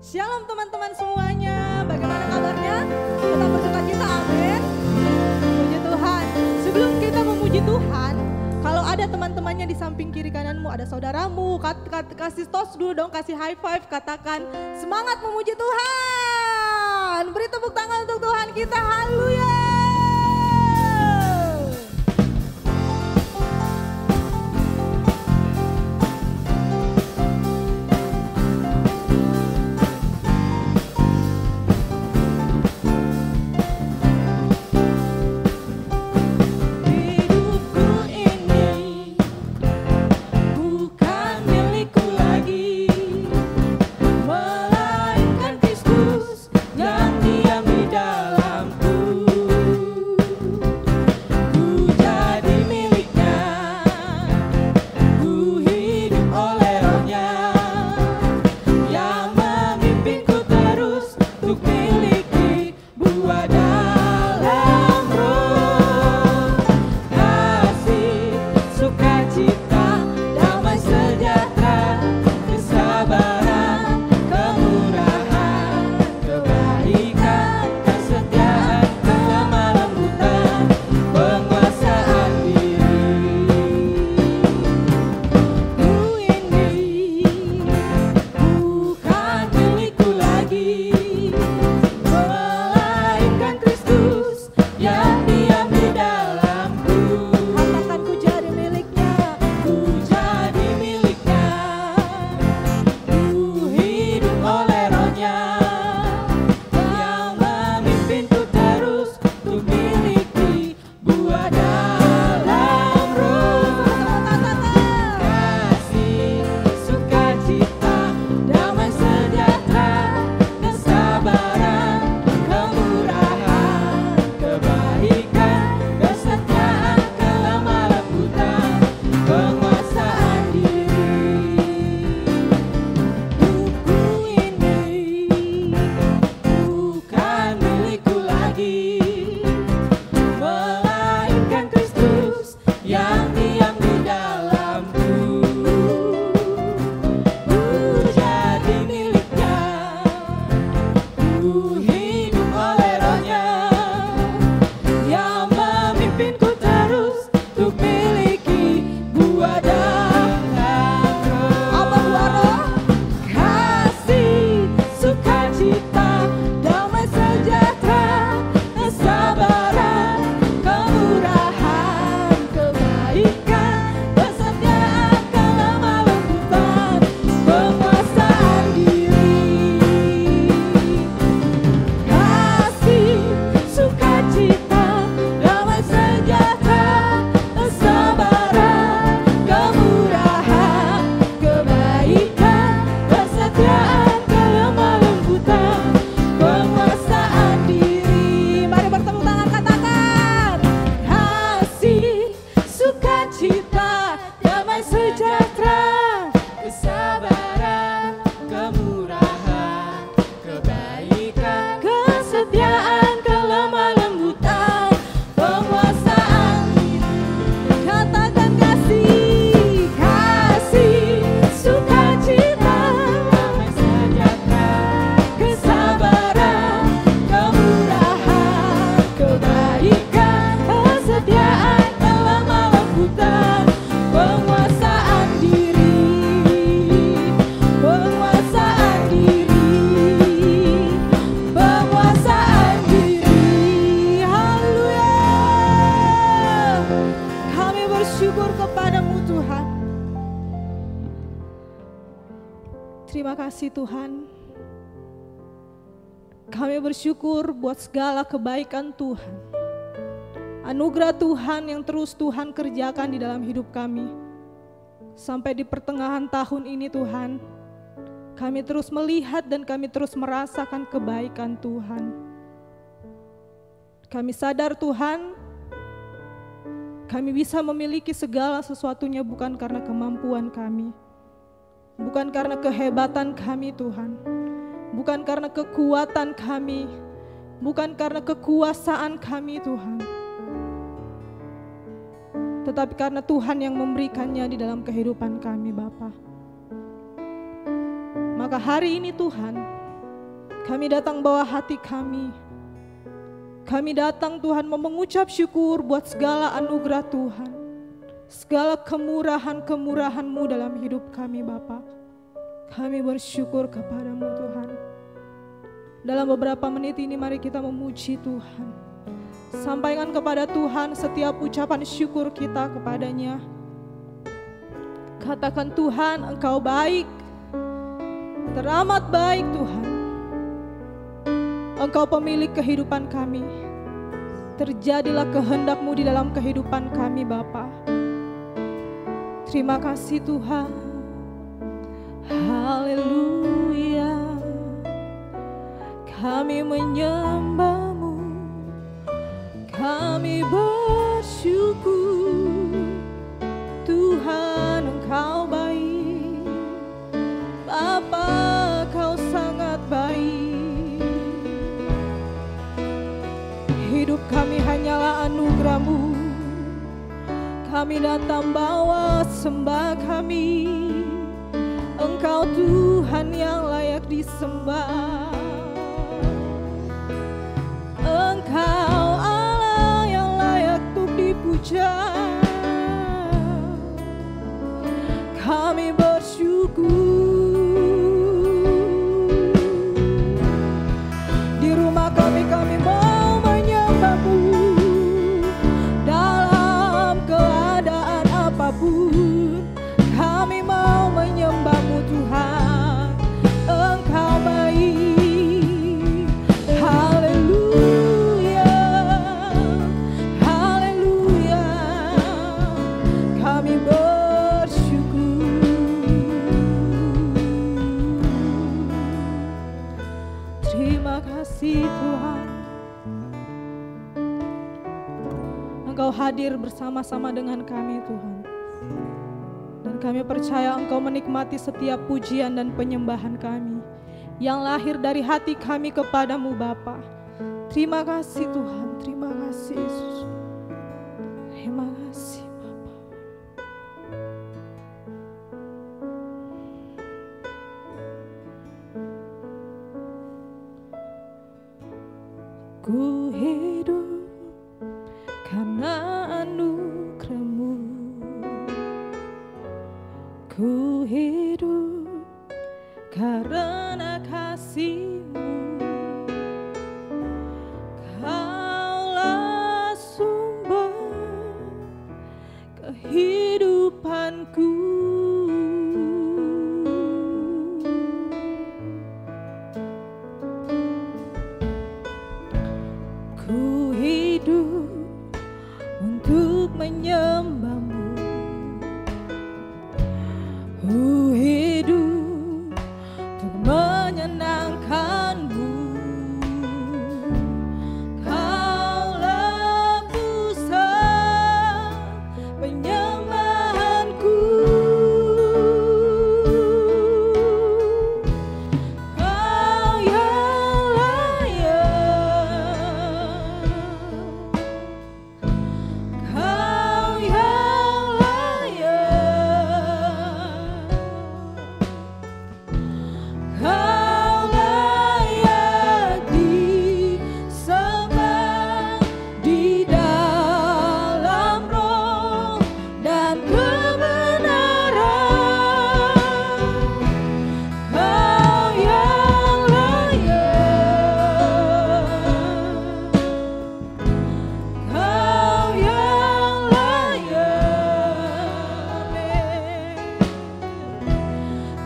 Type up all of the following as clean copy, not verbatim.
Shalom teman-teman semuanya, bagaimana kabarnya? Tetap bersuka cita, amin. Puji Tuhan. Sebelum kita memuji Tuhan, kalau ada teman-temannya di samping kiri kananmu, ada saudaramu, kasih tos dulu dong, kasih high five, katakan semangat memuji Tuhan. Beri tepuk tangan untuk Tuhan kita, haleluya. Terima kasih Tuhan. Kami bersyukur buat segala kebaikan Tuhan. Anugerah Tuhan yang terus Tuhan kerjakan di dalam hidup kami. Sampai di pertengahan tahun ini Tuhan, kami terus melihat dan kami terus merasakan kebaikan Tuhan. Kami sadar Tuhan, kami bisa memiliki segala sesuatunya bukan karena kemampuan kami. Bukan karena kehebatan kami Tuhan, bukan karena kekuatan kami, bukan karena kekuasaan kami Tuhan, tetapi karena Tuhan yang memberikannya di dalam kehidupan kami Bapa. Maka hari ini Tuhan, Kami datang bawa hati kami. Kami datang Tuhan mau mengucap syukur buat segala anugerah Tuhan. Segala kemurahan-kemurahan-Mu dalam hidup kami Bapa. Kami bersyukur kepadamu Tuhan. Dalam beberapa menit ini mari kita memuji Tuhan. Sampaikan kepada Tuhan setiap ucapan syukur kita kepadanya. Katakan Tuhan Engkau baik, teramat baik Tuhan. Engkau pemilik kehidupan kami. Terjadilah kehendak-Mu di dalam kehidupan kami Bapa. Terima kasih Tuhan. Haleluya. Kami menyembah-Mu. Kami bersyukur. Tuhan Engkau baik. Bapa Kau sangat baik. Hidup kami hanyalah anugerah-Mu. Kami datang bawa sembah kami. Engkau Tuhan yang layak disembah. Engkau Allah yang layak untuk dipuja. Kami bersyukur. Di rumah kami mau menyembah-Mu. Dalam keadaan apapun kami mau menyembah-Mu Tuhan. Engkau baik. Haleluya. Haleluya. Kami bersyukur. Terima kasih Tuhan. Engkau hadir bersama-sama dengan kami Tuhan. Dan kami percaya Engkau menikmati setiap pujian dan penyembahan kami yang lahir dari hati kami kepadamu Bapa. Terima kasih Tuhan, terima kasih Yesus. Terima kasih Bapa. Ku hidup karena anugerah-Mu. Ku hidup karena kasih-Mu. Kaulah sumber kehidupanku. Ku hidup untuk menyembah-Mu. Ku hidup untuk menyenangkan-Mu. Kaulah pusat penyembahanku. Kau yang layak. Kau yang layak. Kau layak disembah di dalam roh dan kebenaran. Kau yang layak. Kau yang layak.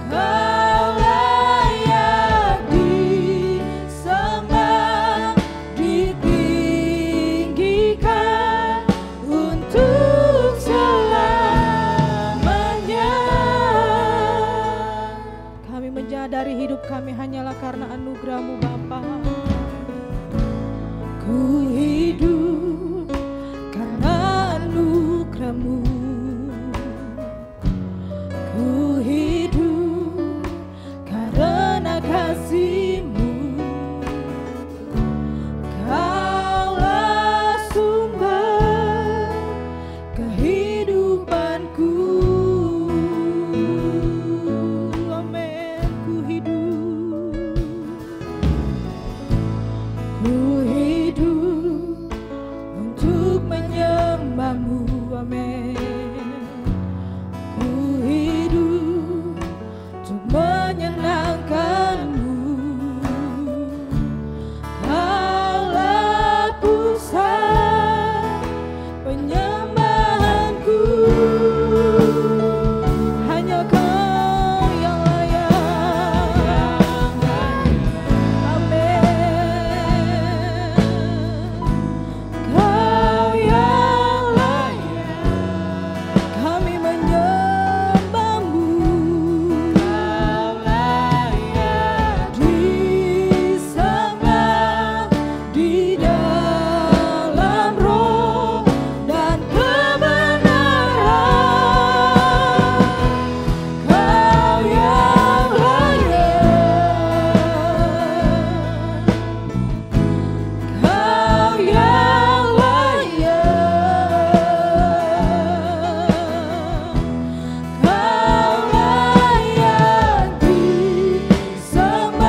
Kau layak disembah, ditinggikan untuk selamanya. Kami menyadari hidup kami hanyalah karena anugerah-Mu Bapa. Ku hidup karena anugerah-Mu. Ku hidup karena kasih-Mu. Kaulah sumber kehidupanku. Amin. Ku hidup menyembahmu, amin. Ku hidup untuk menyenangkanmu, Kaulah pusat penyembahanku. Hanya Kau yang layak, amin. Kau yang layak, kami menyembahmu. Kau layak disembah di dalam roh dan kebenaran. Kau yang layak, Kau yang layak, Kau layak disembah,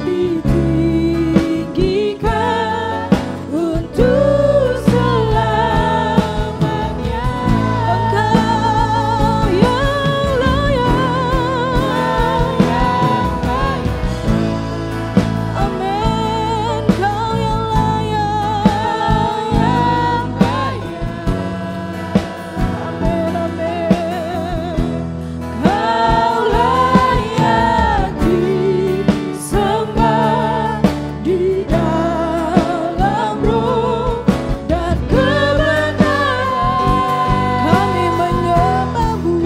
ditinggikan untuk selamanya. Engkau yang layak, amin. Kau yang layak, amin, amin. Kau layak disembah di dalam roh dan kebenaran. Kami menyembahmu,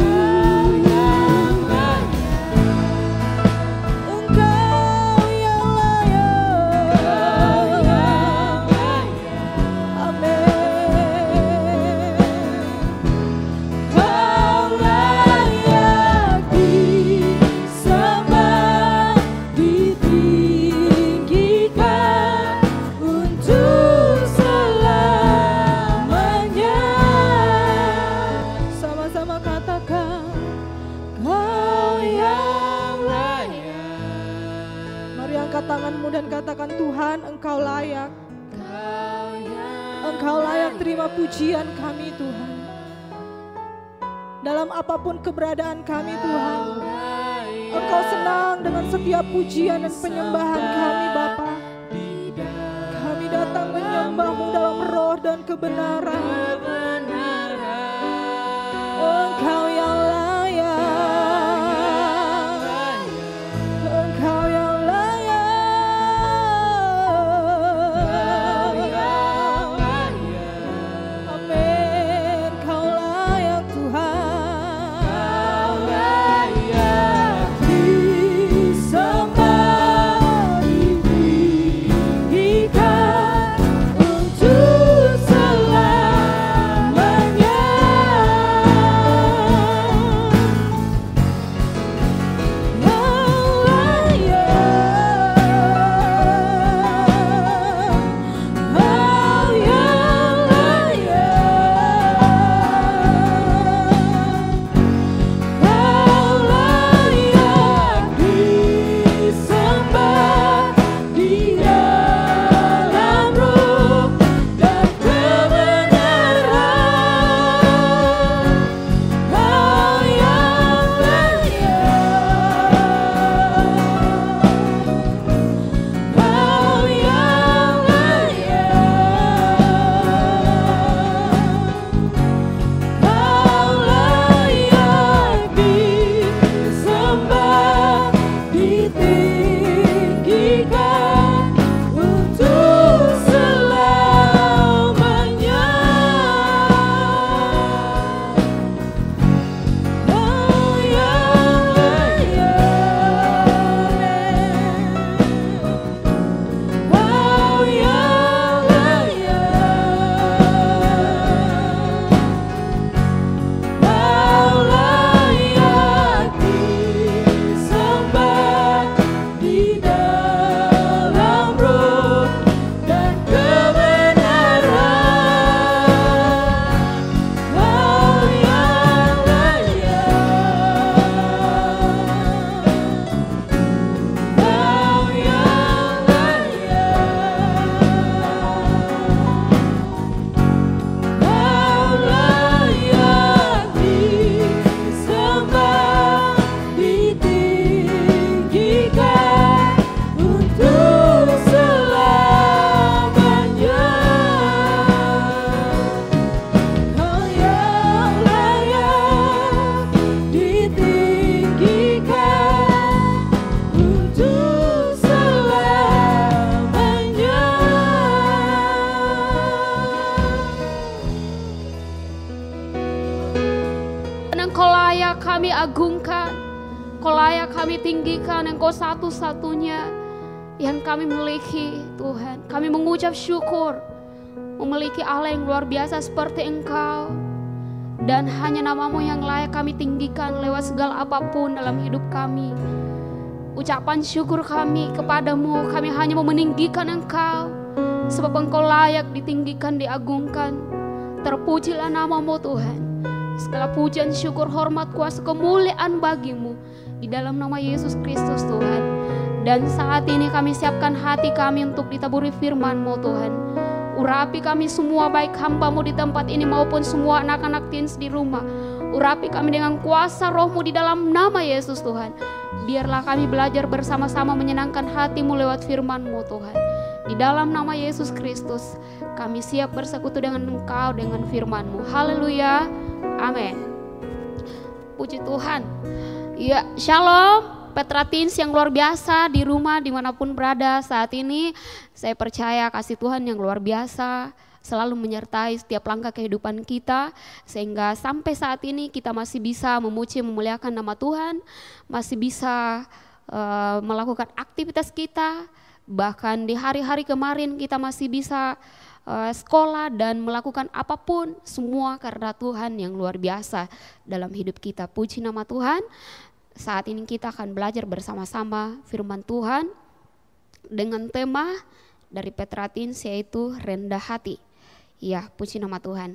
Engkau yang layak, amin. Kau layak disembah, ditinggikan untuk selamanya. Sama-sama katakan, Kau yang layak. Mari angkat tanganmu dan katakan, Tuhan, Engkau layak. Engkau layak terima pujian kami, Tuhan. Dalam apapun keberadaan kami, Tuhan, Engkau senang dengan setiap pujian dan penyembahan kami, Bapa. Kami datang menyembahmu dalam roh dan kebenaran. Engkau yang layak, Engkau yang layak, amin. Kau layak, Tuhan, disembah, ditinggikan untuk selamanya. layak kami agungkan, Kau layak kami tinggikan, Engkau satu-satunya yang kami miliki Tuhan. Kami mengucap syukur memiliki Allah yang luar biasa seperti Engkau, dan hanya nama-Mu yang layak kami tinggikan lewat segala apapun dalam hidup kami. Ucapan syukur kami kepadamu, kami hanya mau meninggikan Engkau, sebab Engkau layak ditinggikan, diagungkan. Terpujilah nama-Mu Tuhan. Segala pujian, syukur, hormat, kuasa, kemuliaan bagi-Mu di dalam nama Yesus Kristus Tuhan. Dan saat ini kami siapkan hati kami untuk ditaburi firman-Mu Tuhan. Urapi kami semua, baik hamba-Mu di tempat ini maupun semua anak-anak teens di rumah. Urapi kami dengan kuasa Roh-Mu di dalam nama Yesus Tuhan. Biarlah kami belajar bersama-sama menyenangkan hati-Mu lewat firman-Mu Tuhan. Di dalam nama Yesus Kristus kami siap bersekutu dengan Engkau dengan firman-Mu. Haleluya, amin. Puji Tuhan. Ya, shalom Petra Teens yang luar biasa di rumah dimanapun berada saat ini. Saya percaya kasih Tuhan yang luar biasa selalu menyertai setiap langkah kehidupan kita, sehingga sampai saat ini kita masih bisa memuji memuliakan nama Tuhan, masih bisa melakukan aktivitas kita, bahkan di hari-hari kemarin kita masih bisa sekolah dan melakukan apapun, semua karena Tuhan yang luar biasa dalam hidup kita. Puji nama Tuhan. Saat ini kita akan belajar bersama-sama firman Tuhan dengan tema dari Petra Teens, yaitu rendah hati. Ya, puji nama Tuhan.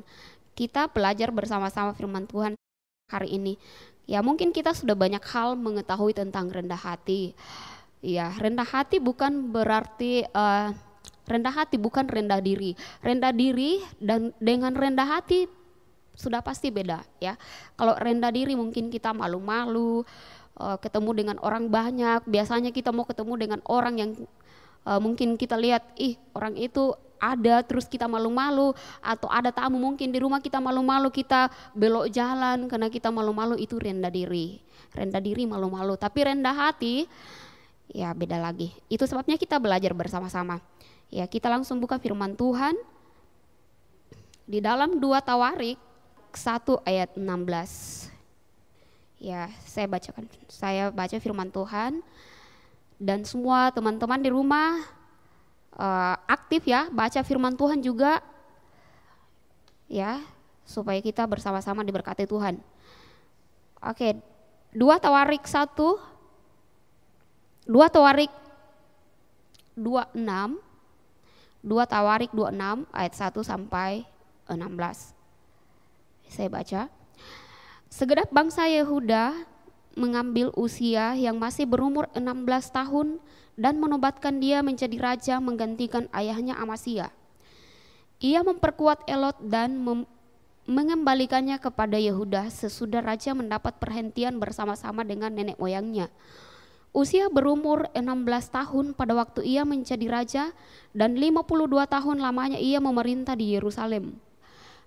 Kita belajar bersama-sama firman Tuhan hari ini. Ya, mungkin kita sudah banyak hal mengetahui tentang rendah hati. Ya, rendah hati bukan berarti rendah hati bukan rendah diri. Rendah diri dan dengan rendah hati sudah pasti beda ya. Kalau rendah diri mungkin kita malu-malu, ketemu dengan orang banyak. Biasanya kita mau ketemu dengan orang yang mungkin kita lihat, orang itu ada, terus kita malu-malu. Atau ada tamu mungkin di rumah kita malu-malu, kita belok jalan karena kita malu-malu, itu rendah diri. Rendah diri, malu-malu. Tapi rendah hati ya beda lagi. Itu sebabnya kita belajar bersama-sama. Ya, kita langsung buka firman Tuhan di dalam 2 Tawarik 1 ayat 16. Ya, saya baca firman Tuhan, dan semua teman-teman di rumah aktif ya, baca firman Tuhan juga ya, supaya kita bersama-sama diberkati Tuhan. Oke, 2 Tawarik 26, 2 Tawarik 26 ayat 1 sampai 16. Saya baca. Segenap bangsa Yehuda mengambil Usia yang masih berumur 16 tahun dan menobatkan dia menjadi raja menggantikan ayahnya Amasya. Ia memperkuat Elot dan mengembalikannya kepada Yehuda sesudah raja mendapat perhentian bersama-sama dengan nenek moyangnya. Usia berumur 16 tahun pada waktu ia menjadi raja, dan 52 tahun lamanya ia memerintah di Yerusalem.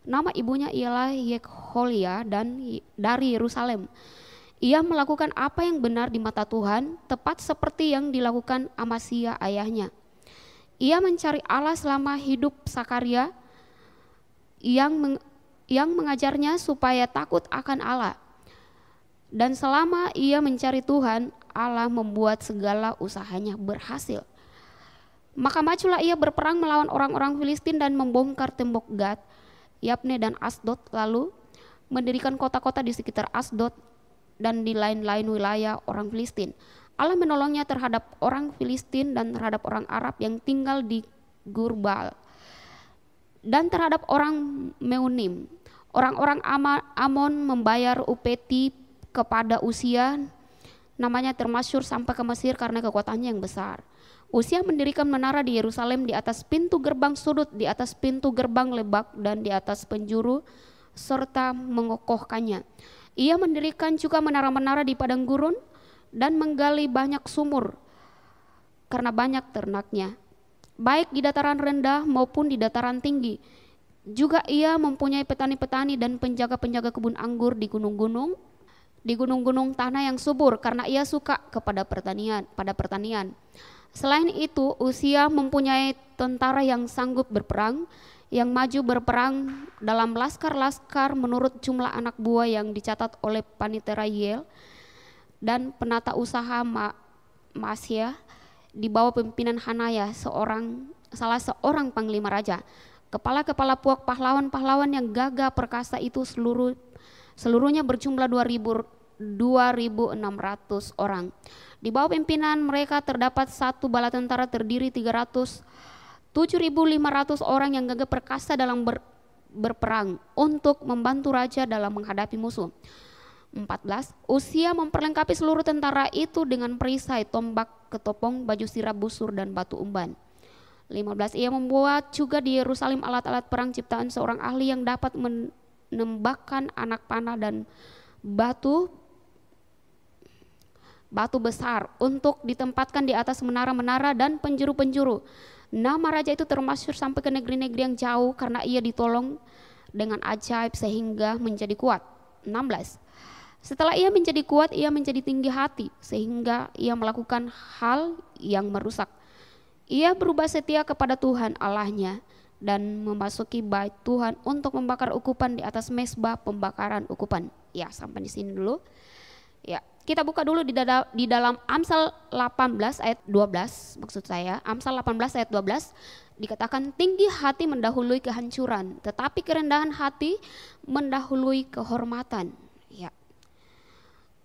Nama ibunya ialah Yekholia dan dari Yerusalem. Ia melakukan apa yang benar di mata Tuhan, tepat seperti yang dilakukan Amasya ayahnya. Ia mencari Allah selama hidup Sakaria yang mengajarnya supaya takut akan Allah. Dan selama ia mencari Tuhan, Allah membuat segala usahanya berhasil. Maka majulah ia berperang melawan orang-orang Filistin dan membongkar tembok Gad, Yabne dan Asdod, lalu mendirikan kota-kota di sekitar Asdod dan di lain-lain wilayah orang Filistin. Allah menolongnya terhadap orang Filistin dan terhadap orang Arab yang tinggal di Gurbal dan terhadap orang Meunim. Orang-orang Amon membayar upeti kepada Usia, namanya termasyhur sampai ke Mesir karena kekuatannya yang besar. Usia mendirikan menara di Yerusalem di atas pintu gerbang sudut, di atas pintu gerbang lebak, dan di atas penjuru, serta mengokohkannya. Ia mendirikan juga menara-menara di padang gurun dan menggali banyak sumur karena banyak ternaknya, baik di dataran rendah maupun di dataran tinggi. Juga ia mempunyai petani-petani dan penjaga-penjaga kebun anggur di gunung-gunung tanah yang subur, karena ia suka kepada pertanian. Selain itu, Usia mempunyai tentara yang sanggup berperang, yang maju berperang dalam laskar-laskar menurut jumlah anak buah yang dicatat oleh Panitera Yel dan penata usaha Masya di bawah pimpinan Hanaya, salah seorang panglima raja. Kepala-kepala puak pahlawan-pahlawan yang gagah perkasa itu seluruhnya berjumlah 2.600 orang. Di bawah pimpinan mereka terdapat satu bala tentara terdiri 7.500 orang yang gagah perkasa dalam berperang untuk membantu raja dalam menghadapi musuh. 14. Uzia memperlengkapi seluruh tentara itu dengan perisai, tombak, ketopong, baju sirap busur, dan batu umban. 15. Ia membuat juga di Yerusalem alat-alat perang ciptaan seorang ahli yang dapat menembakkan anak panah dan batu besar untuk ditempatkan di atas menara-menara dan penjuru-penjuru. Nama raja itu termasyhur sampai ke negeri-negeri yang jauh karena ia ditolong dengan ajaib sehingga menjadi kuat. 16. Setelah ia menjadi kuat, ia menjadi tinggi hati sehingga ia melakukan hal yang merusak. Ia berubah setia kepada Tuhan Allahnya dan memasuki bait Tuhan untuk membakar ukupan di atas mezbah pembakaran ukupan. Ya, sampai di sini dulu. Ya, kita buka dulu di dalam Amsal 18 ayat 12, maksud saya Amsal 18 ayat 12 dikatakan tinggi hati mendahului kehancuran, tetapi kerendahan hati mendahului kehormatan. Ya.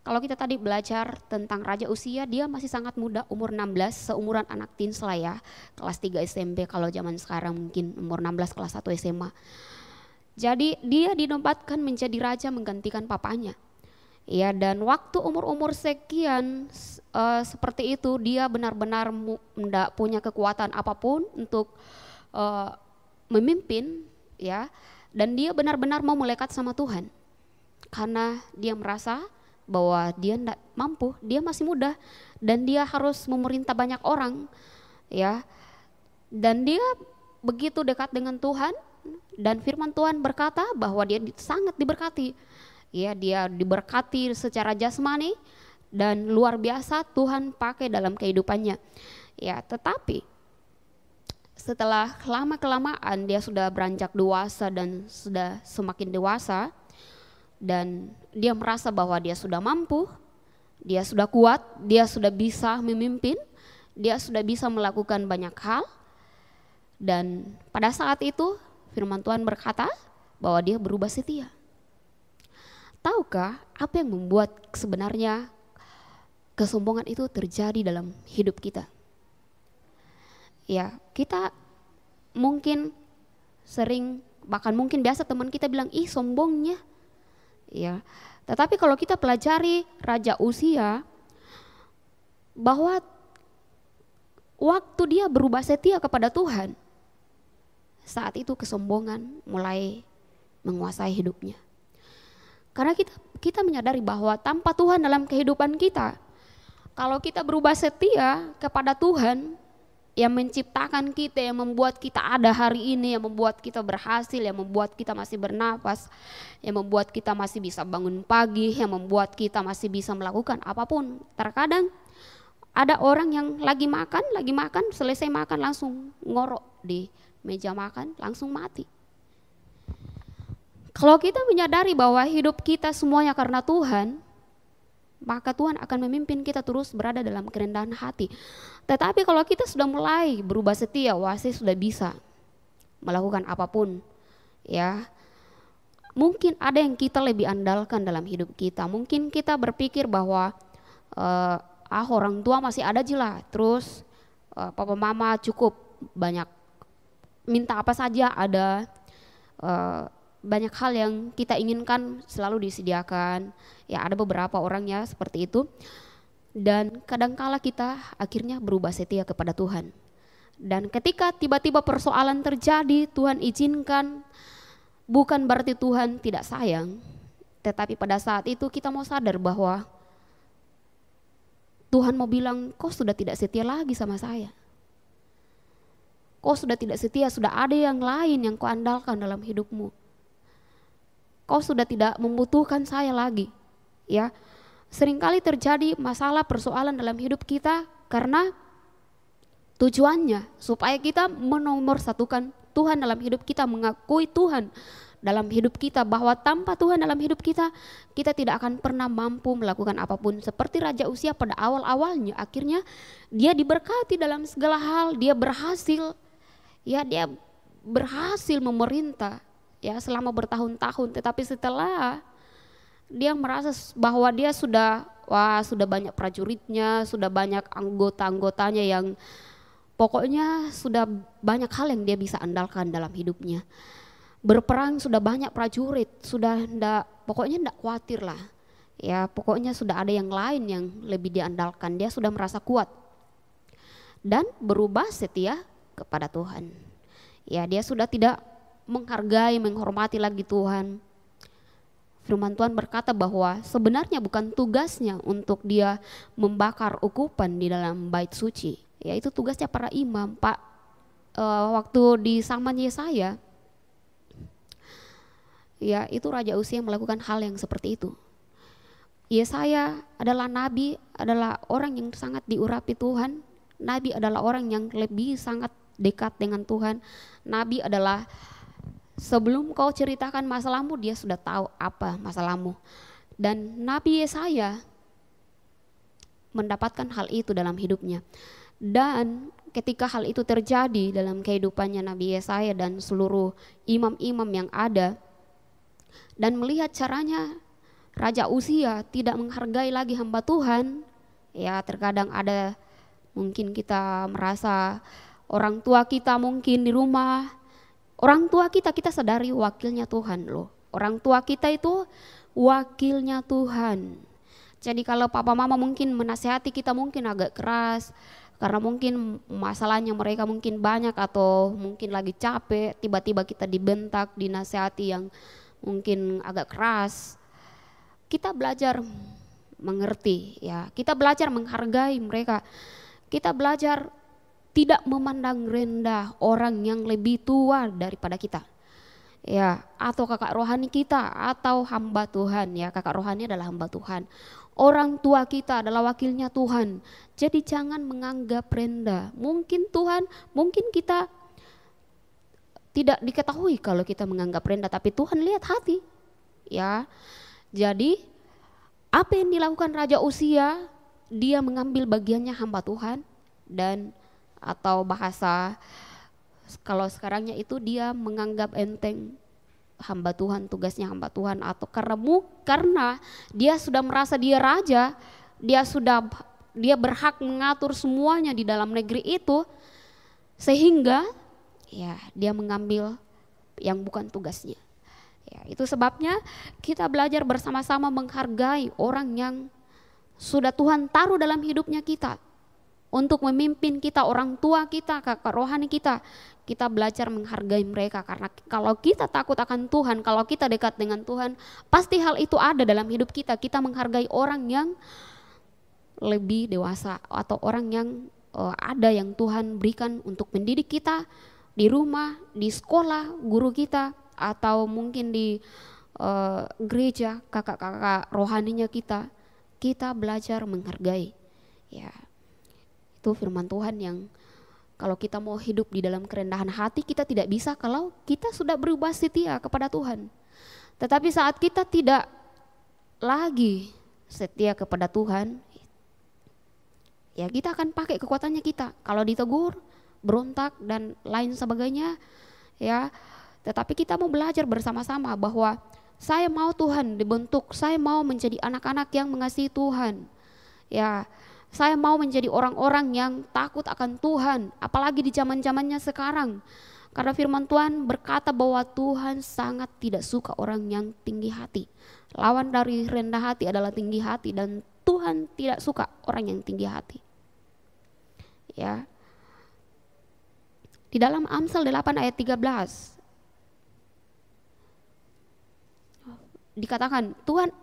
Kalau kita tadi belajar tentang Raja Uzia, dia masih sangat muda, umur 16, seumuran anak teens lah ya, kelas 3 SMP, kalau zaman sekarang mungkin umur 16 kelas 1 SMA. Jadi dia dinobatkan menjadi raja menggantikan papanya. Ya, dan waktu umur-umur sekian seperti itu dia benar-benar tidak punya kekuatan apapun untuk memimpin, ya, dan dia benar-benar mau melekat sama Tuhan karena dia merasa bahwa dia tidak mampu, dia masih muda dan dia harus memerintah banyak orang, ya, dan dia begitu dekat dengan Tuhan dan firman Tuhan berkata bahwa dia sangat diberkati. Ya, dia diberkati secara jasmani dan luar biasa Tuhan pakai dalam kehidupannya. Ya, tetapi setelah lama-kelamaan dia sudah beranjak dewasa dan sudah semakin dewasa dan dia merasa bahwa dia sudah mampu, dia sudah kuat, dia sudah bisa memimpin, dia sudah bisa melakukan banyak hal. Dan pada saat itu firman Tuhan berkata bahwa dia berubah setia. Tahukah apa yang membuat sebenarnya kesombongan itu terjadi dalam hidup kita? Ya, kita mungkin sering, bahkan mungkin biasa teman kita bilang, ih sombongnya. Ya, tetapi kalau kita pelajari Raja Uzia, bahwa waktu dia berubah setia kepada Tuhan, saat itu kesombongan mulai menguasai hidupnya. Karena kita menyadari bahwa tanpa Tuhan dalam kehidupan kita, kalau kita berubah setia kepada Tuhan yang menciptakan kita, yang membuat kita ada hari ini, yang membuat kita berhasil, yang membuat kita masih bernapas, yang membuat kita masih bisa bangun pagi, yang membuat kita masih bisa melakukan apapun. Terkadang ada orang yang lagi makan, selesai makan langsung ngorok di meja makan, langsung mati. Kalau kita menyadari bahwa hidup kita semuanya karena Tuhan, maka Tuhan akan memimpin kita terus berada dalam kerendahan hati. Tetapi kalau kita sudah mulai berubah setia, wah saya sudah bisa melakukan apapun, ya. Mungkin ada yang kita lebih andalkan dalam hidup kita. Mungkin kita berpikir bahwa orang tua masih ada aja lah, terus papa mama cukup banyak, minta apa saja ada, banyak hal yang kita inginkan selalu disediakan. Ya, ada beberapa orang ya seperti itu. Dan kadangkala kita akhirnya berubah setia kepada Tuhan. Dan ketika tiba-tiba persoalan terjadi, Tuhan izinkan, bukan berarti Tuhan tidak sayang, tetapi pada saat itu kita mau sadar bahwa Tuhan mau bilang, kau sudah tidak setia lagi sama saya. Kau sudah tidak setia, sudah ada yang lain yang kau andalkan dalam hidupmu. Kau sudah tidak membutuhkan saya lagi, ya. Seringkali terjadi masalah persoalan dalam hidup kita karena tujuannya supaya kita menomorsatukan Tuhan dalam hidup kita, mengakui Tuhan dalam hidup kita, bahwa tanpa Tuhan dalam hidup kita, kita tidak akan pernah mampu melakukan apapun. Seperti Raja Uzia pada awal-awalnya, akhirnya dia diberkati dalam segala hal, dia berhasil memerintah ya selama bertahun-tahun. Tetapi setelah dia merasa bahwa dia sudah banyak prajuritnya, sudah banyak anggota-anggotanya, yang pokoknya sudah banyak hal yang dia bisa andalkan dalam hidupnya. Berperang sudah banyak prajurit, pokoknya ndak khawatir lah. Ya, pokoknya sudah ada yang lain yang lebih diandalkan. Dia sudah merasa kuat dan berubah setia kepada Tuhan. Ya, dia sudah tidak menghargai, menghormati lagi Tuhan. Firman Tuhan berkata bahwa sebenarnya bukan tugasnya untuk dia membakar ukupan di dalam bait suci. Ya, itu tugasnya para imam. Waktu di zaman Yesaya, ya itu Raja Uzia melakukan hal yang seperti itu. Yesaya adalah nabi, adalah orang yang sangat diurapi Tuhan. Nabi adalah orang yang lebih sangat dekat dengan Tuhan. Nabi adalah sebelum kau ceritakan masalahmu, dia sudah tahu apa masalahmu. Dan Nabi Yesaya mendapatkan hal itu dalam hidupnya. Dan ketika hal itu terjadi dalam kehidupannya Nabi Yesaya dan seluruh imam-imam yang ada, dan melihat caranya Raja Uzia tidak menghargai lagi hamba Tuhan, ya terkadang ada mungkin kita merasa orang tua kita mungkin di rumah, orang tua kita sadari wakilnya Tuhan loh. Orang tua kita itu wakilnya Tuhan. Jadi kalau papa mama mungkin menasihati kita mungkin agak keras, karena mungkin masalahnya mereka mungkin banyak atau mungkin lagi capek, tiba-tiba kita dibentak, dinasihati yang mungkin agak keras. Kita belajar mengerti ya, kita belajar menghargai mereka. Kita belajar tidak memandang rendah orang yang lebih tua daripada kita. Ya, atau kakak rohani kita atau hamba Tuhan ya, kakak rohani adalah hamba Tuhan. Orang tua kita adalah wakilnya Tuhan. Jadi jangan menganggap rendah. Mungkin kita tidak diketahui kalau kita menganggap rendah, tapi Tuhan lihat hati. Ya. Jadi apa yang dilakukan Raja Uzia, dia mengambil bagiannya hamba Tuhan, dan atau bahasa kalau sekarangnya itu dia menganggap enteng hamba Tuhan, tugasnya hamba Tuhan, atau karena dia sudah merasa dia raja, dia berhak mengatur semuanya di dalam negeri itu, sehingga ya dia mengambil yang bukan tugasnya. Ya, itu sebabnya kita belajar bersama-sama menghargai orang yang sudah Tuhan taruh dalam hidupnya kita untuk memimpin kita, orang tua kita, kakak rohani kita. Kita belajar menghargai mereka, karena kalau kita takut akan Tuhan, kalau kita dekat dengan Tuhan, pasti hal itu ada dalam hidup kita. Kita menghargai orang yang lebih dewasa atau orang yang ada yang Tuhan berikan untuk mendidik kita di rumah, di sekolah, guru kita, atau mungkin di gereja, kakak-kakak rohaninya kita. Kita belajar menghargai. Ya, itu firman Tuhan yang kalau kita mau hidup di dalam kerendahan hati, kita tidak bisa kalau kita sudah berubah setia kepada Tuhan. Tetapi saat kita tidak lagi setia kepada Tuhan, ya kita akan pakai kekuatannya kita. Kalau ditegur, berontak dan lain sebagainya, ya. Tetapi kita mau belajar bersama-sama bahwa saya mau Tuhan dibentuk, saya mau menjadi anak-anak yang mengasihi Tuhan. Ya, saya mau menjadi orang-orang yang takut akan Tuhan, apalagi di zaman-zamannya sekarang. Karena firman Tuhan berkata bahwa Tuhan sangat tidak suka orang yang tinggi hati. Lawan dari rendah hati adalah tinggi hati, dan Tuhan tidak suka orang yang tinggi hati. Ya. Di dalam Amsal 8 ayat 13 dikatakan, Tuhan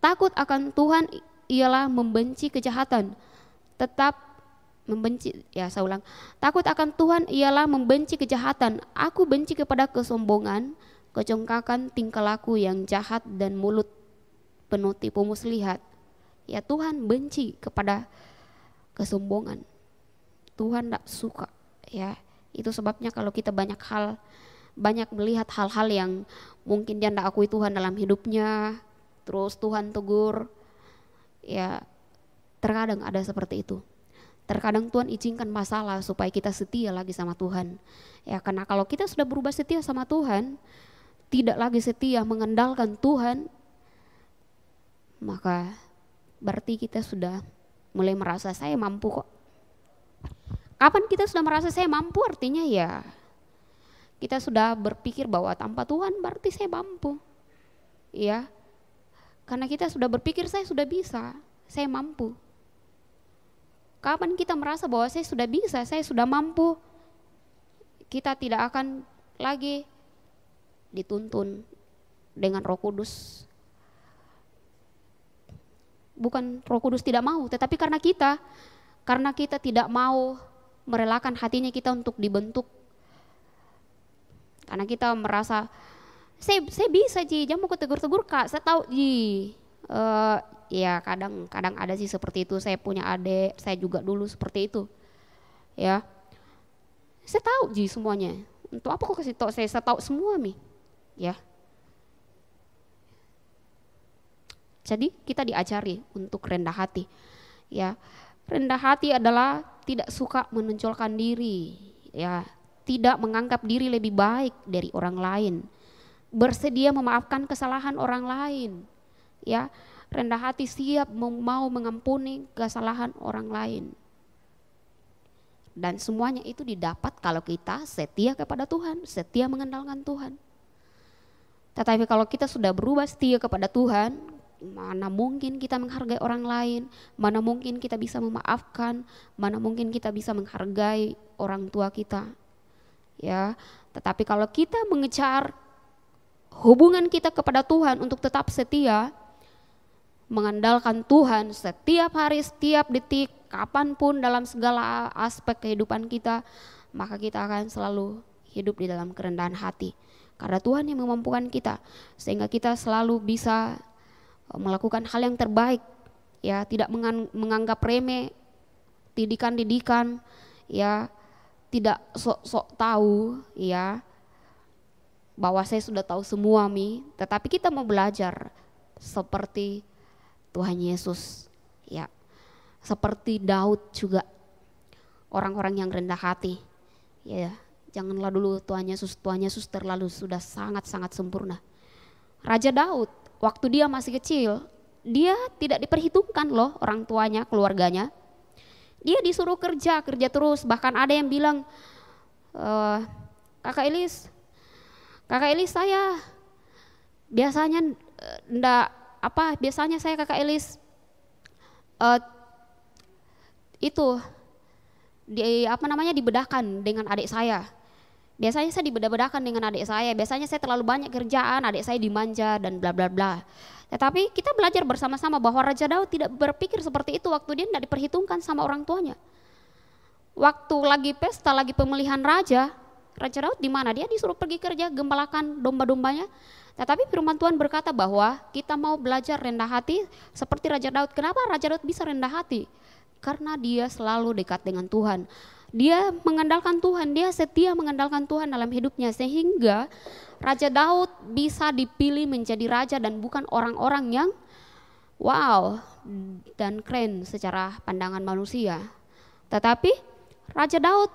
takut akan Tuhan ialah membenci kejahatan, tetap membenci, ya saya ulang, takut akan Tuhan ialah membenci kejahatan. Aku benci kepada kesombongan, kecongkakan, tingkah laku yang jahat, dan mulut penuh tipu muslihat. Ya, Tuhan benci kepada kesombongan. Tuhan tidak suka, ya. Itu sebabnya kalau kita banyak melihat hal-hal yang mungkin dia tidak akui Tuhan dalam hidupnya, terus Tuhan tegur, ya terkadang ada seperti itu. Terkadang Tuhan izinkan masalah supaya kita setia lagi sama Tuhan. Ya, karena kalau kita sudah berubah setia sama Tuhan, tidak lagi setia mengandalkan Tuhan, maka berarti kita sudah mulai merasa saya mampu kok. Kapan kita sudah merasa saya mampu, artinya ya kita sudah berpikir bahwa tanpa Tuhan berarti saya mampu. Ya, karena kita sudah berpikir saya sudah bisa, saya mampu. Kapan kita merasa bahwa saya sudah bisa, saya sudah mampu, kita tidak akan lagi dituntun dengan Roh Kudus. Bukan Roh Kudus tidak mau, tetapi karena kita tidak mau merelakan hatinya kita untuk dibentuk. Karena kita merasa saya bisa Ji, jangan mau tegur-tegur Kak, saya tahu Ji. Ya kadang ada sih seperti itu. Saya punya adik, saya juga dulu seperti itu. Ya, saya tahu Ji semuanya. Untuk apa kok kasih tahu saya tahu semua Mi? Ya. Jadi kita diajari untuk rendah hati. Ya, rendah hati adalah tidak suka menonjolkan diri. Ya, tidak menganggap diri lebih baik dari orang lain. Bersedia memaafkan kesalahan orang lain. Ya, rendah hati siap mau mengampuni kesalahan orang lain. Dan semuanya itu didapat kalau kita setia kepada Tuhan, setia mengandalkan Tuhan. Tetapi kalau kita sudah berubah setia kepada Tuhan, mana mungkin kita menghargai orang lain, mana mungkin kita bisa memaafkan, mana mungkin kita bisa menghargai orang tua kita. Ya, tetapi kalau kita mengejar hubungan kita kepada Tuhan untuk tetap setia, mengandalkan Tuhan setiap hari, setiap detik, kapanpun dalam segala aspek kehidupan kita, maka kita akan selalu hidup di dalam kerendahan hati. Karena Tuhan yang memampukan kita, sehingga kita selalu bisa melakukan hal yang terbaik, ya, tidak menganggap remeh didikan, ya, tidak sok-sok tahu, ya, bahwa saya sudah tahu semua Mi, tetapi kita mau belajar seperti Tuhan Yesus, ya, seperti Daud juga, orang-orang yang rendah hati, ya, janganlah dulu Tuhan Yesus terlalu sudah sangat-sangat sempurna. Raja Daud, waktu dia masih kecil, dia tidak diperhitungkan loh orang tuanya, keluarganya. Dia disuruh kerja terus, bahkan ada yang bilang, Kakak Elis saya biasanya biasanya saya Kakak Elis dibedakan dengan adik saya. Biasanya saya dibedah-bedahkan dengan adik saya. Biasanya saya terlalu banyak kerjaan, adik saya dimanja dan bla bla bla. Tetapi kita belajar bersama-sama bahwa Raja Daud tidak berpikir seperti itu waktu dia tidak diperhitungkan sama orang tuanya. Waktu lagi pesta, lagi pemilihan Raja Daud di mana? Dia disuruh pergi kerja, gembalakan domba-dombanya. Tetapi firman Tuhan berkata bahwa kita mau belajar rendah hati seperti Raja Daud. Kenapa Raja Daud bisa rendah hati? Karena dia selalu dekat dengan Tuhan. Dia mengandalkan Tuhan, dia setia mengandalkan Tuhan dalam hidupnya, sehingga Raja Daud bisa dipilih menjadi raja dan bukan orang-orang yang wow dan keren secara pandangan manusia. Tetapi Raja Daud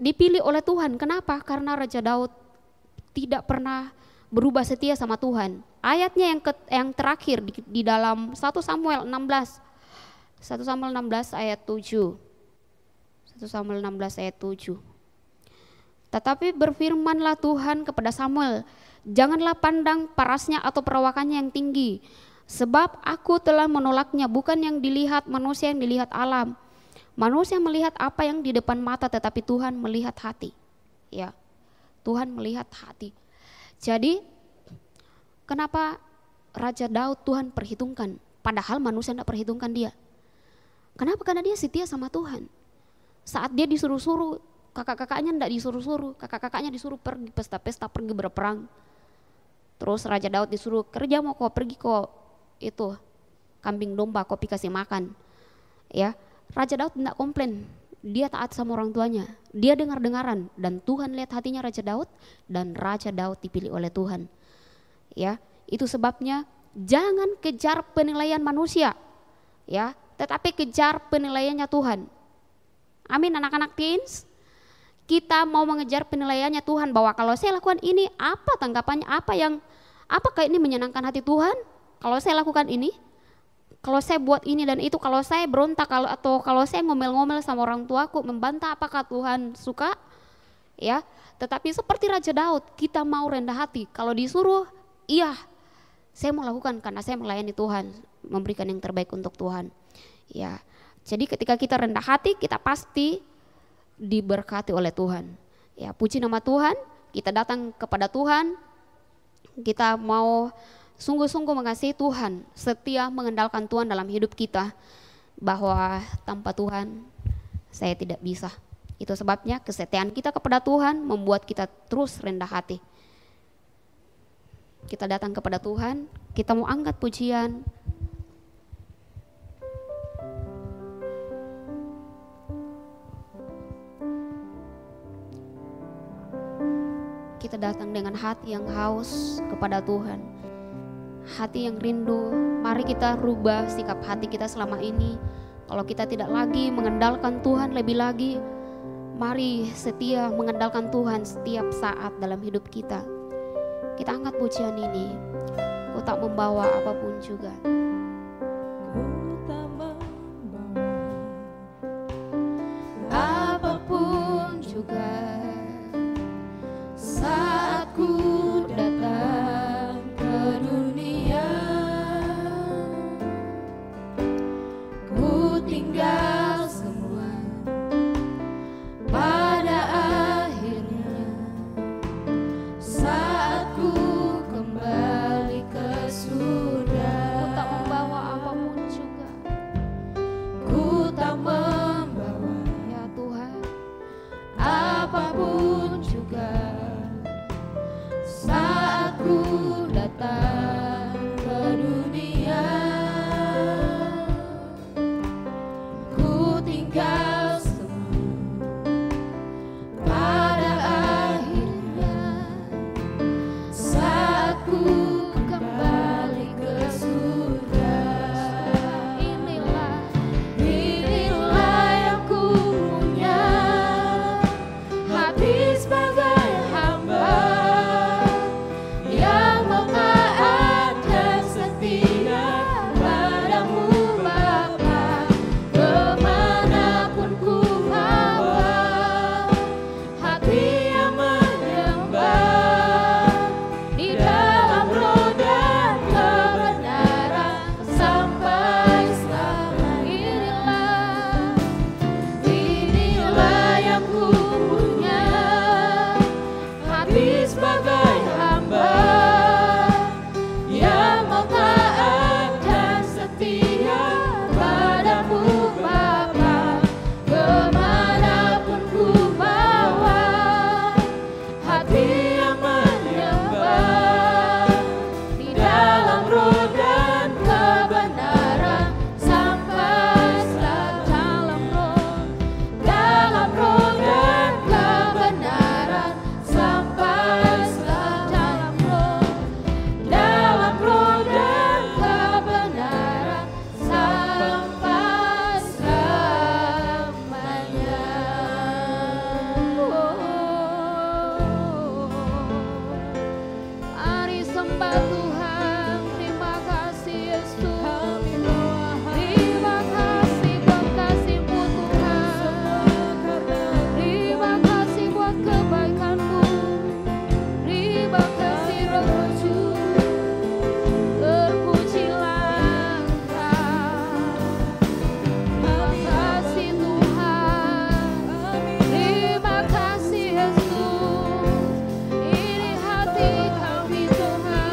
dipilih oleh Tuhan. Kenapa? Karena Raja Daud tidak pernah berubah setia sama Tuhan. Ayatnya yang terakhir di dalam 1 Samuel 16 ayat 7. 1 Samuel 16 ayat 7. Tetapi berfirmanlah Tuhan kepada Samuel, janganlah pandang parasnya atau perawakannya yang tinggi, sebab aku telah menolaknya. Bukan yang dilihat manusia, yang dilihat alam. Manusia melihat apa yang di depan mata, tetapi Tuhan melihat hati. Ya, Tuhan melihat hati. Jadi kenapa Raja Daud Tuhan perhitungkan, padahal manusia tidak perhitungkan dia? Kenapa? Karena dia setia sama Tuhan. Saat dia disuruh-suruh, kakak-kakaknya tidak disuruh-suruh, kakak-kakaknya disuruh pergi pesta-pesta, pergi berperang. Terus Raja Daud disuruh kerja, mau kok pergi kok itu kambing domba, kopi kasih makan. Ya, Raja Daud tidak komplain. dia taat sama orang tuanya, dia dengar-dengaran, dan Tuhan lihat hatinya Raja Daud, dan Raja Daud dipilih oleh Tuhan. Ya, itu sebabnya jangan kejar penilaian manusia, ya, tetapi kejar penilaiannya Tuhan. Amin, anak-anak teens. Kita mau mengejar penilaiannya Tuhan, bahwa kalau saya lakukan ini, apa tanggapannya, apakah ini menyenangkan hati Tuhan? Kalau saya lakukan ini, kalau saya buat ini dan itu, kalau saya berontak, atau kalau saya ngomel-ngomel sama orang tuaku, membantah, apakah Tuhan suka? Ya, tetapi seperti Raja Daud, kita mau rendah hati. Kalau disuruh, iya, saya mau lakukan karena saya melayani Tuhan, memberikan yang terbaik untuk Tuhan. Ya, jadi ketika kita rendah hati, kita pasti diberkati oleh Tuhan. Ya, puji nama Tuhan, kita datang kepada Tuhan, kita mau sungguh-sungguh mengasihi Tuhan, setia mengandalkan Tuhan dalam hidup kita, bahwa tanpa Tuhan saya tidak bisa. Itu sebabnya kesetiaan kita kepada Tuhan membuat kita terus rendah hati. Kita datang kepada Tuhan, kita mau angkat pujian. Kita datang dengan hati yang haus kepada Tuhan, hati yang rindu. Mari kita rubah sikap hati kita selama ini. Kalau kita tidak lagi mengandalkan Tuhan lebih lagi, mari setia mengandalkan Tuhan setiap saat dalam hidup kita. Kita angkat pujian ini. Ku tak membawa apapun juga. Ku tak membawa Apapun juga, saat ku datang ke dunia, ku tinggal semua pada akhirnya. Saat ku kembali ke surga, ku tak membawa apapun juga. Ku tak membawa, ya Tuhan, apapun juga. Saat ku datang ke dunia, ku tinggal semua pada akhirnya. Saat ku kembali ke surga, inilah yang ku punya, hati sebagai hamba yang mau taat dan setia padamu Bapa. Kemanapun ku bawa, hati yang menyembah di dalam roh dan kebenaran sampai selamanya. Inilah yang ku punya, hati sebagai hamba yang mau taat dan setia padamu Bapa. Kemanapun ku bawa, hati yang menyembah di dalam roh dan kebenaran sampai dalam roh dan kebenaran sampai dalam roh dan kebenaran sampai selamanya. Mari sembah Tuhan. Terima kasih Yesus. Terima kasih buat kasih-Mu Tuhan. Terima kasih buat kebaikan-Mu. Terima kasih Roh Kudus. Terpujilah Engkau. Terima kasih Tuhan. Terima kasih Yesus. Ini hati kami Tuhan.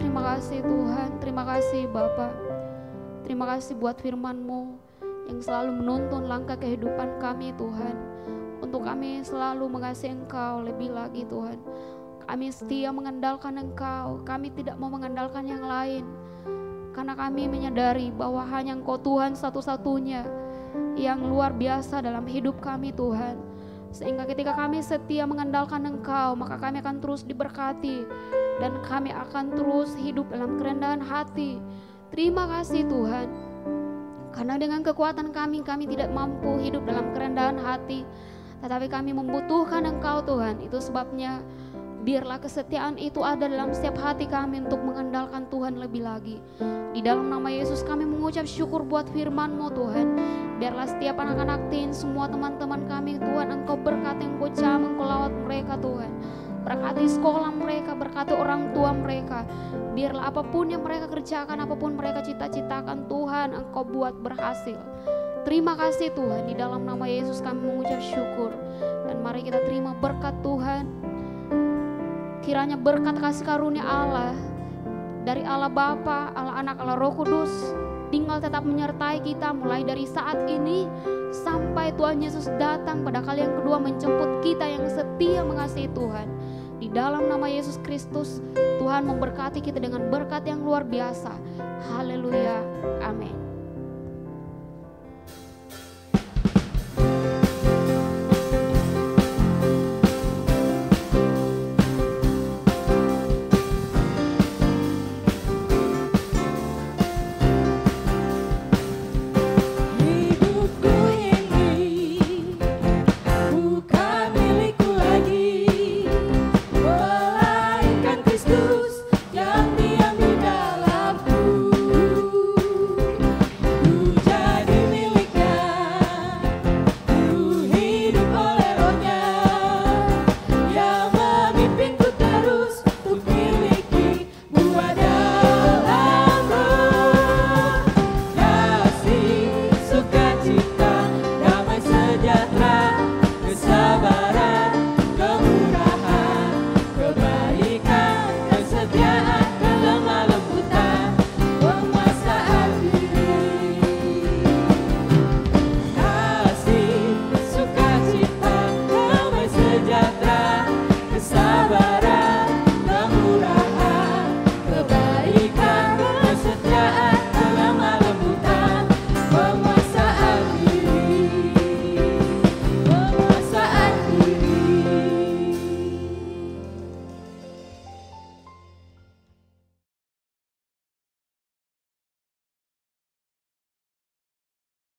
Terima kasih Tuhan, terima kasih Bapa. Terima kasih buat firman-Mu yang selalu menuntun langkah kehidupan kami Tuhan. Untuk kami selalu mengasihi Engkau lebih lagi Tuhan. Kami setia mengandalkan Engkau, kami tidak mau mengandalkan yang lain. Karena kami menyadari bahwa hanya Engkau Tuhan satu-satunya yang luar biasa dalam hidup kami Tuhan. Sehingga ketika kami setia mengandalkan Engkau, maka kami akan terus diberkati dan kami akan terus hidup dalam kerendahan hati. Terima kasih Tuhan. Karena dengan kekuatan kami tidak mampu hidup dalam kerendahan hati, tetapi kami membutuhkan Engkau Tuhan. Itu sebabnya biarlah kesetiaan itu ada dalam setiap hati kami untuk mengandalkan Tuhan lebih lagi. Di dalam nama Yesus kami mengucap syukur buat firman-Mu Tuhan. Biarlah setiap anak-anak teen, semua teman-teman kami Tuhan, Engkau berkati, Engkau jamah, Engkau lawat mereka Tuhan. Berkati sekolah mereka, berkati orang tua mereka. Biarlah apapun yang mereka kerjakan, apapun mereka cita-citakan Tuhan, Engkau buat berhasil. Terima kasih Tuhan, di dalam nama Yesus kami mengucap syukur. Dan mari kita terima berkat Tuhan. Kiranya berkat kasih karunia Allah, dari Allah Bapa, Allah Anak, Allah Roh Kudus, tinggal tetap menyertai kita mulai dari saat ini sampai Tuhan Yesus datang pada kali yang kedua menjemput kita yang setia mengasihi Tuhan. Di dalam nama Yesus Kristus, Tuhan memberkati kita dengan berkat yang luar biasa. Haleluya, amin.